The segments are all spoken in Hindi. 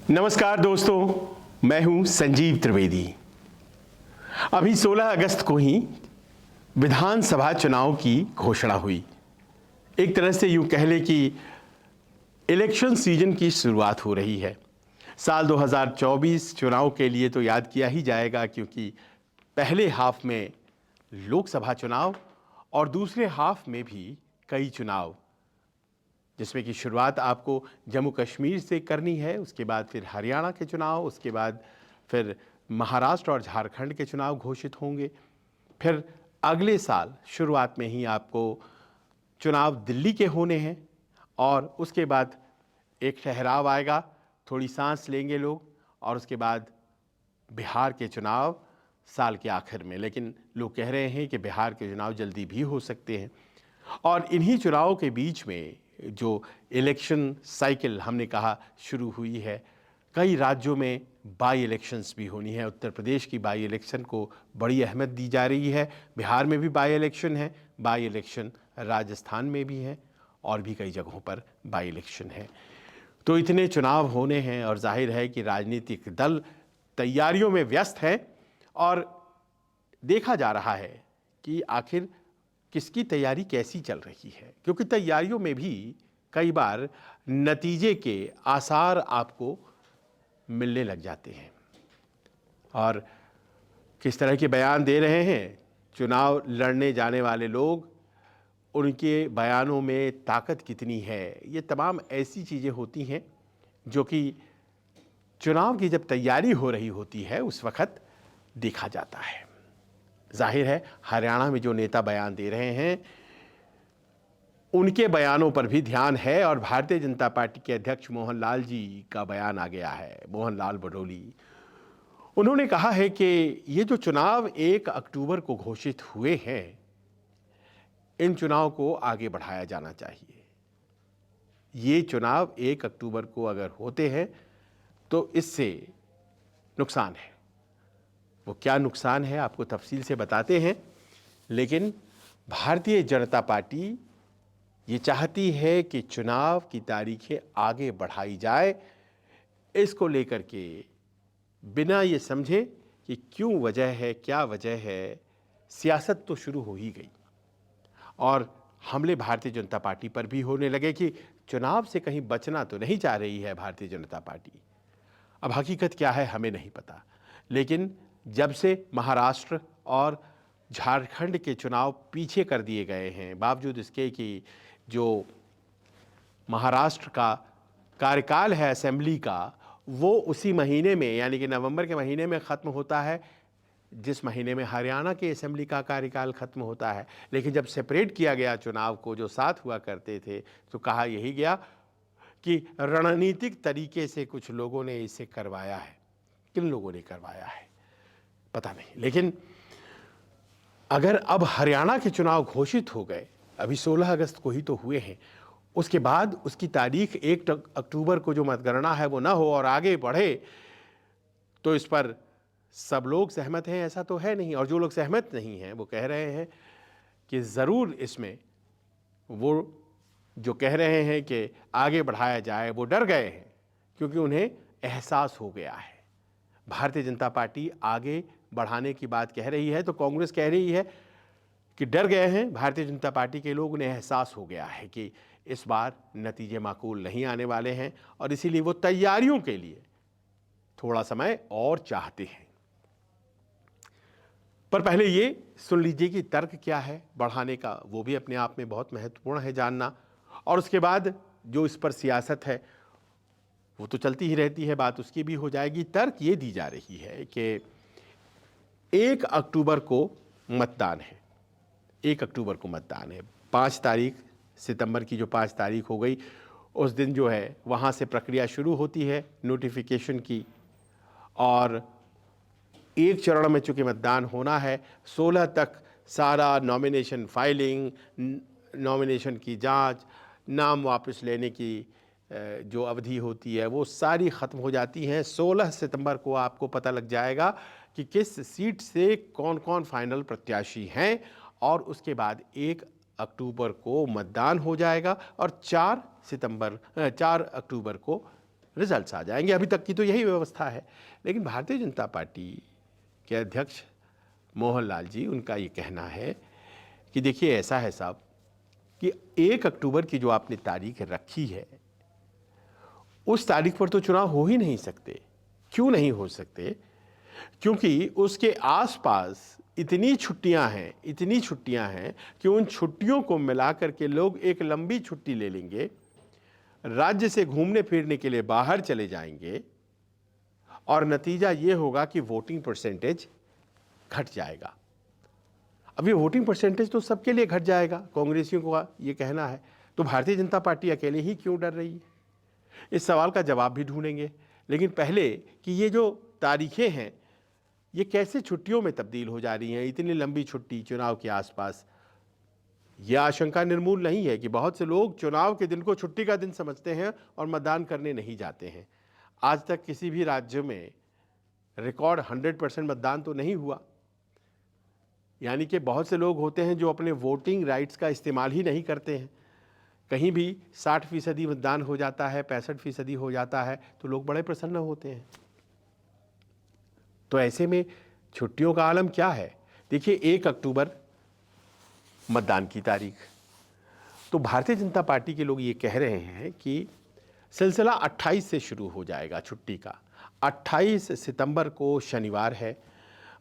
नमस्कार दोस्तों, मैं हूं संजीव त्रिवेदी। अभी 16 अगस्त को ही विधानसभा चुनाव की घोषणा हुई। एक तरह से यूं कह लें कि इलेक्शन सीजन की शुरुआत हो रही है। साल 2024 चुनाव के लिए तो याद किया ही जाएगा, क्योंकि पहले हाफ में लोकसभा चुनाव और दूसरे हाफ में भी कई चुनाव, जिसमें कि शुरुआत आपको जम्मू कश्मीर से करनी है, उसके बाद फिर हरियाणा के चुनाव, उसके बाद फिर महाराष्ट्र और झारखंड के चुनाव घोषित होंगे। फिर अगले साल शुरुआत में ही आपको चुनाव दिल्ली के होने हैं और उसके बाद एक ठहराव आएगा, थोड़ी सांस लेंगे लोग, और उसके बाद बिहार के चुनाव साल के आखिर में। लेकिन लोग कह रहे हैं कि बिहार के चुनाव जल्दी भी हो सकते हैं। और इन्हीं चुनावों के बीच में जो इलेक्शन साइकिल हमने कहा शुरू हुई है, कई राज्यों में बाई इलेक्शंस भी होनी है। उत्तर प्रदेश की बाई इलेक्शन को बड़ी अहमियत दी जा रही है, बिहार में भी बाई इलेक्शन है, बाई इलेक्शन राजस्थान में भी है और भी कई जगहों पर बाई इलेक्शन है। तो इतने चुनाव होने हैं और जाहिर है कि राजनीतिक दल तैयारियों में व्यस्त हैं और देखा जा रहा है कि आखिर किसकी तैयारी कैसी चल रही है, क्योंकि तैयारियों में भी कई बार नतीजे के आसार आपको मिलने लग जाते हैं। और किस तरह के बयान दे रहे हैं चुनाव लड़ने जाने वाले लोग, उनके बयानों में ताकत कितनी है, ये तमाम ऐसी चीज़ें होती हैं जो कि चुनाव की जब तैयारी हो रही होती है उस वक्त देखा जाता है। जाहिर है हरियाणा में जो नेता बयान दे रहे हैं उनके बयानों पर भी ध्यान है, और भारतीय जनता पार्टी के अध्यक्ष मोहन लाल जी का बयान आ गया है, मोहन लाल बडोली। उन्होंने कहा है कि ये जो चुनाव 1 अक्टूबर को घोषित हुए हैं, इन चुनाव को आगे बढ़ाया जाना चाहिए। ये चुनाव 1 अक्टूबर को अगर होते हैं तो इससे नुकसान है। वो क्या नुकसान है आपको तफसील से बताते हैं, लेकिन भारतीय जनता पार्टी ये चाहती है कि चुनाव की तारीखें आगे बढ़ाई जाए। इसको लेकर के बिना ये समझे कि क्यों वजह है, क्या वजह है, सियासत तो शुरू हो ही गई और हमले भारतीय जनता पार्टी पर भी होने लगे कि चुनाव से कहीं बचना तो नहीं चाह रही है भारतीय जनता पार्टी। अब हकीकत क्या है हमें नहीं पता, लेकिन जब से महाराष्ट्र और झारखंड के चुनाव पीछे कर दिए गए हैं, बावजूद इसके कि जो महाराष्ट्र का कार्यकाल है असेंबली का, वो उसी महीने में यानी कि नवंबर के महीने में ख़त्म होता है जिस महीने में हरियाणा के असेंबली का कार्यकाल ख़त्म होता है। लेकिन जब सेपरेट किया गया चुनाव को, जो साथ हुआ करते थे, तो कहा यही गया कि रणनीतिक तरीके से कुछ लोगों ने इसे करवाया है। किन लोगों ने करवाया है पता नहीं, लेकिन अगर अब हरियाणा के चुनाव घोषित हो गए, अभी 16 अगस्त को ही तो हुए हैं, उसके बाद उसकी तारीख 1 अक्टूबर को जो मतगणना है वो ना हो और आगे बढ़े, तो इस पर सब लोग सहमत हैं ऐसा तो है नहीं। और जो लोग सहमत नहीं हैं वो कह रहे हैं कि ज़रूर इसमें वो जो कह रहे हैं कि आगे बढ़ाया जाए, वो डर गए हैं, क्योंकि उन्हें एहसास हो गया है। भारतीय जनता पार्टी आगे बढ़ाने की बात कह रही है तो कांग्रेस कह रही है कि डर गए हैं भारतीय जनता पार्टी के लोग, उन्हें एहसास हो गया है कि इस बार नतीजे माकूल नहीं आने वाले हैं और इसीलिए वो तैयारियों के लिए थोड़ा समय और चाहते हैं। पर पहले ये सुन लीजिए कि तर्क क्या है बढ़ाने का, वो भी अपने आप में बहुत महत्वपूर्ण है जानना। और उसके बाद जो इस पर सियासत है वो तो चलती ही रहती है, बात उसकी भी हो जाएगी। तर्क ये दी जा रही है कि 1 अक्टूबर को मतदान है, 1 अक्टूबर को मतदान है। 5 तारीख सितंबर की जो 5 तारीख हो गई, उस दिन जो है वहाँ से प्रक्रिया शुरू होती है नोटिफिकेशन की, और एक चरण में चूँकि मतदान होना है, 16 तक सारा नॉमिनेशन फाइलिंग, नॉमिनेशन की जांच, नाम वापस लेने की जो अवधि होती है वो सारी ख़त्म हो जाती हैं। 16 सितंबर को आपको पता लग जाएगा कि किस सीट से कौन कौन फाइनल प्रत्याशी हैं, और उसके बाद 1 अक्टूबर को मतदान हो जाएगा और 4 अक्टूबर को रिजल्ट्स आ जाएंगे। अभी तक की तो यही व्यवस्था है। लेकिन भारतीय जनता पार्टी के अध्यक्ष मोहनलाल जी, उनका ये कहना है कि देखिए ऐसा है साहब कि 1 अक्टूबर की जो आपने तारीख रखी है, उस तारीख पर तो चुनाव हो ही नहीं सकते। क्यों नहीं हो सकते? क्योंकि उसके आसपास इतनी छुट्टियां हैं कि उन छुट्टियों को मिलाकर के लोग एक लंबी छुट्टी ले लेंगे, राज्य से घूमने फिरने के लिए बाहर चले जाएंगे और नतीजा ये होगा कि वोटिंग परसेंटेज घट जाएगा। अब ये वोटिंग परसेंटेज तो सबके लिए घट जाएगा, कांग्रेसियों का ये कहना है। तो भारतीय जनता पार्टी अकेले ही क्यों डर रही है? इस सवाल का जवाब भी ढूंढेंगे। लेकिन पहले कि ये जो तारीखें हैं ये कैसे छुट्टियों में तब्दील हो जा रही हैं, इतनी लंबी छुट्टी चुनाव के आसपास। यह आशंका निर्मूल नहीं है कि बहुत से लोग चुनाव के दिन को छुट्टी का दिन समझते हैं और मतदान करने नहीं जाते हैं। आज तक किसी भी राज्य में रिकॉर्ड 100% मतदान तो नहीं हुआ। यानी कि बहुत से लोग होते हैं जो अपने वोटिंग राइट्स का इस्तेमाल ही नहीं करते हैं। कहीं भी 60% मतदान हो जाता है, 65% हो जाता है, तो लोग बड़े प्रसन्न होते हैं। तो ऐसे में छुट्टियों का आलम क्या है? देखिए 1 अक्टूबर मतदान की तारीख। तो भारतीय जनता पार्टी के लोग ये कह रहे हैं कि सिलसिला 28 से शुरू हो जाएगा छुट्टी का। 28 सितंबर को शनिवार है।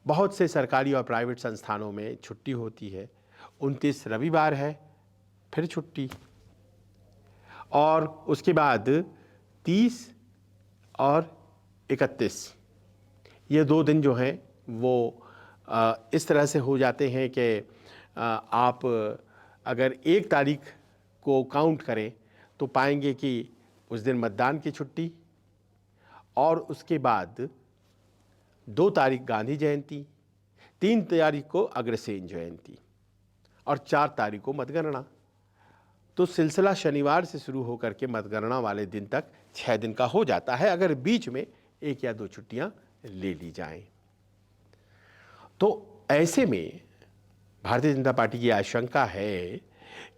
बहुत से सरकारी और प्राइवेट संस्थानों में छुट्टी होती है। 29 रविवार है, फिर छुट्टी। और उसके बाद 30 और 31 ये 2 दिन जो हैं वो इस तरह से हो जाते हैं कि आप अगर 1 तारीख को काउंट करें तो पाएंगे कि उस दिन मतदान की छुट्टी, और उसके बाद 2 तारीख गांधी जयंती, 3 तारीख को अग्रसेन जयंती और 4 तारीख को मतगणना। तो सिलसिला शनिवार से शुरू होकर के मतगणना वाले दिन तक 6 दिन का हो जाता है, अगर बीच में 1 या 2 छुट्टियां ले ली जाएं। तो ऐसे में भारतीय जनता पार्टी की आशंका है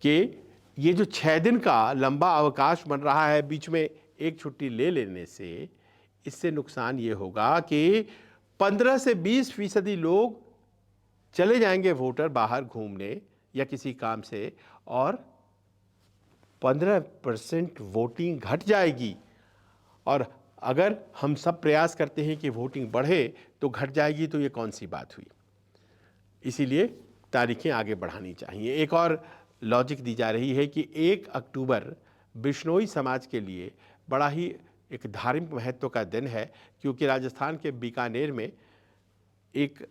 कि ये जो 6 दिन का लंबा अवकाश बन रहा है, बीच में 1 छुट्टी ले लेने से, इससे नुकसान ये होगा कि 15 से 20% लोग चले जाएंगे वोटर बाहर घूमने या किसी काम से, और 15% वोटिंग घट जाएगी। और अगर हम सब प्रयास करते हैं कि वोटिंग बढ़े तो घट जाएगी, तो ये कौन सी बात हुई? इसीलिए तारीखें आगे बढ़ानी चाहिए। एक और लॉजिक दी जा रही है कि 1 अक्टूबर बिश्नोई समाज के लिए बड़ा ही एक धार्मिक महत्व का दिन है, क्योंकि राजस्थान के बीकानेर में एक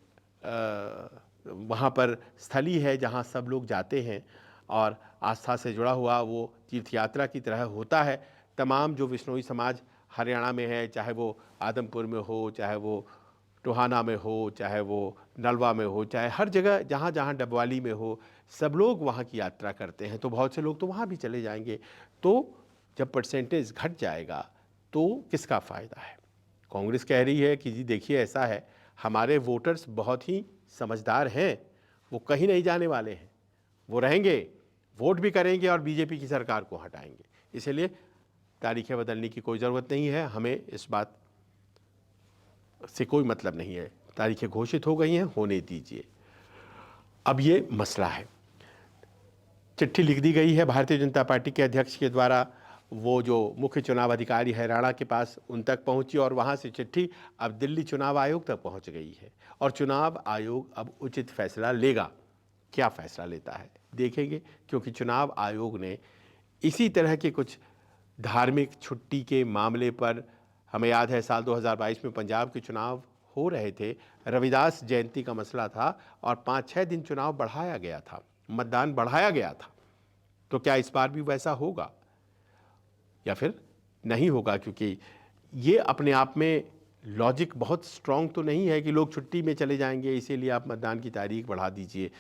वहाँ पर स्थली है जहाँ सब लोग जाते हैं और आस्था से जुड़ा हुआ वो तीर्थ यात्रा की तरह होता है। तमाम जो बिश्नोई समाज हरियाणा में है, चाहे वो आदमपुर में हो, चाहे वो टोहाना में हो, चाहे वो नलवा में हो, चाहे हर जगह जहाँ जहाँ डबवाली में हो, सब लोग वहाँ की यात्रा करते हैं। तो बहुत से लोग तो वहाँ भी चले जाएंगे। तो जब परसेंटेज घट जाएगा तो किसका फ़ायदा है? कांग्रेस कह रही है कि जी देखिए ऐसा है, हमारे वोटर्स बहुत ही समझदार हैं, वो कहीं नहीं जाने वाले हैं, वो रहेंगे, वोट भी करेंगे और बीजेपी की सरकार को हटाएंगे। इसलिए तारीखें बदलने की कोई ज़रूरत नहीं है, हमें इस बात से कोई मतलब नहीं है। तारीखें घोषित हो गई हैं, होने दीजिए। अब ये मसला है, चिट्ठी लिख दी गई है भारतीय जनता पार्टी के अध्यक्ष के द्वारा, वो जो मुख्य चुनाव अधिकारी हरियाणा के पास उन तक पहुंची, और वहां से चिट्ठी अब दिल्ली चुनाव आयोग तक पहुंच गई है। और चुनाव आयोग अब उचित फैसला लेगा। क्या फैसला लेता है देखेंगे, क्योंकि चुनाव आयोग ने इसी तरह के कुछ धार्मिक छुट्टी के मामले पर, हमें याद है साल 2022 में पंजाब के चुनाव हो रहे थे, रविदास जयंती का मसला था और 5-6 दिन चुनाव बढ़ाया गया था, मतदान बढ़ाया गया था। तो क्या इस बार भी वैसा होगा या फिर नहीं होगा? क्योंकि ये अपने आप में लॉजिक बहुत स्ट्रांग तो नहीं है कि लोग छुट्टी में चले जाएंगे इसीलिए आप मतदान की तारीख बढ़ा दीजिए।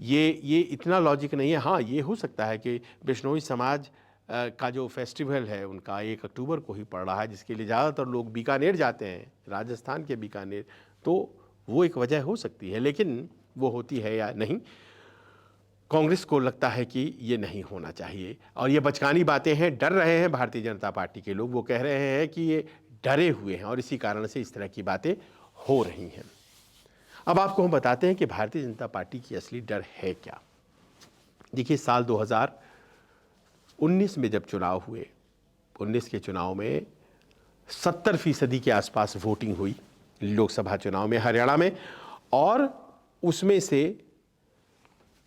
ये इतना लॉजिक नहीं है। हाँ, ये हो सकता है कि बिश्नोई समाज का जो फेस्टिवल है उनका 1 अक्टूबर को ही पड़ रहा है, जिसके लिए ज़्यादातर लोग बीकानेर जाते हैं, राजस्थान के बीकानेर, तो वो एक वजह हो सकती है, लेकिन वो होती है या नहीं। कांग्रेस को लगता है कि ये नहीं होना चाहिए और ये बचकानी बातें हैं, डर रहे हैं भारतीय जनता पार्टी के लोग। वो कह रहे हैं कि ये डरे हुए हैं और इसी कारण से इस तरह की बातें हो रही हैं। अब आपको हम बताते हैं कि भारतीय जनता पार्टी की असली डर है क्या। देखिए, साल 2019 में जब चुनाव हुए, 19 के चुनाव में 70% के आसपास वोटिंग हुई लोकसभा चुनाव में हरियाणा में, और उसमें से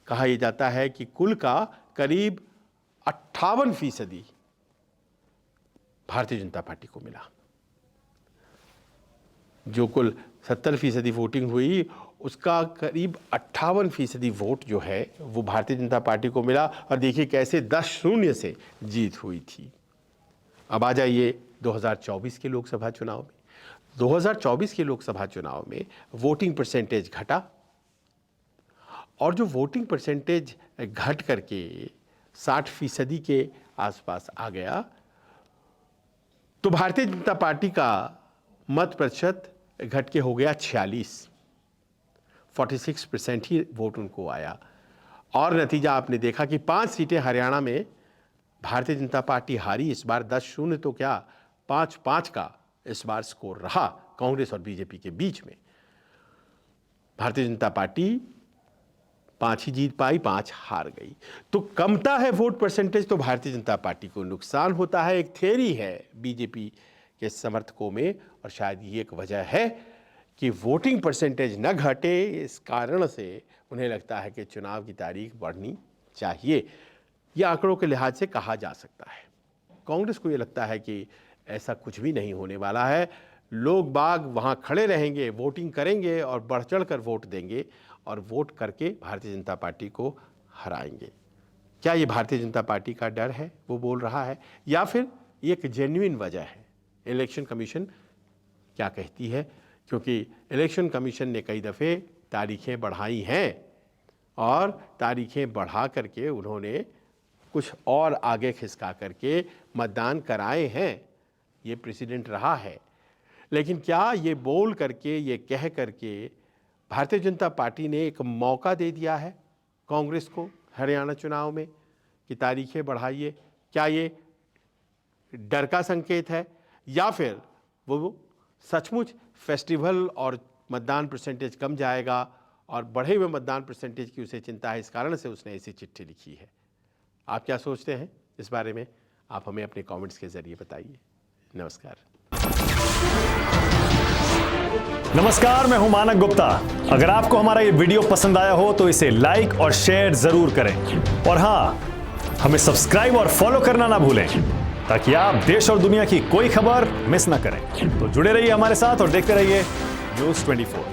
कहा यह जाता है कि कुल का करीब 58% भारतीय जनता पार्टी को मिला। जो कुल 70% वोटिंग हुई उसका करीब 58% वोट जो है वो भारतीय जनता पार्टी को मिला। और देखिए कैसे 10-0 से जीत हुई थी। अब आ जाइए 2024 के लोकसभा चुनाव में। 2024 के लोकसभा चुनाव में वोटिंग परसेंटेज घटा, और जो वोटिंग परसेंटेज घट करके 60% के आसपास आ गया, तो भारतीय जनता पार्टी का मत प्रतिशत घट के हो गया 46% ही वोट उनको आया। और नतीजा आपने देखा कि 5 सीटें हरियाणा में भारतीय जनता पार्टी हारी। इस बार 10-0 तो क्या 5-5 का इस बार स्कोर रहा कांग्रेस और बीजेपी के बीच में। भारतीय जनता पार्टी 5 ही जीत पाई, 5 हार गई। तो कमता है वोट परसेंटेज तो भारतीय जनता पार्टी को नुकसान होता है। एक थ्योरी है बीजेपी के समर्थकों में, और शायद ये एक वजह है कि वोटिंग परसेंटेज न घटे, इस कारण से उन्हें लगता है कि चुनाव की तारीख बढ़नी चाहिए। यह आंकड़ों के लिहाज से कहा जा सकता है। कांग्रेस को ये लगता है कि ऐसा कुछ भी नहीं होने वाला है। लोग बाग वहाँ खड़े रहेंगे, वोटिंग करेंगे और बढ़ चढ़ कर वोट देंगे और वोट करके भारतीय जनता पार्टी को हराएंगे। क्या ये भारतीय जनता पार्टी का डर है वो बोल रहा है, या फिर ये एक जेन्युइन वजह है? इलेक्शन कमीशन क्या कहती है? क्योंकि इलेक्शन कमीशन ने कई दफ़े तारीखें बढ़ाई हैं और तारीखें बढ़ा करके उन्होंने कुछ और आगे खिसका करके मतदान कराए हैं। ये प्रेसिडेंट रहा है। लेकिन क्या ये बोल करके, ये कह करके भारतीय जनता पार्टी ने एक मौका दे दिया है कांग्रेस को हरियाणा चुनाव में कि तारीखें बढ़ाइए? क्या ये डर का संकेत है, या फिर वो सचमुच फेस्टिवल और मतदान परसेंटेज कम जाएगा और बढ़े हुए मतदान परसेंटेज की उसे चिंता है, इस कारण से उसने ऐसी चिट्ठी लिखी है? आप क्या सोचते हैं इस बारे में? आप हमें अपने कमेंट्स के जरिए बताइए। नमस्कार। नमस्कार, मैं हूं मानक गुप्ता। अगर आपको हमारा ये वीडियो पसंद आया हो तो इसे लाइक और शेयर जरूर करें, और हां, हमें सब्सक्राइब और फॉलो करना ना भूलें ताकि आप देश और दुनिया की कोई खबर मिस ना करें। तो जुड़े रहिए हमारे साथ और देखते रहिए न्यूज़ 24।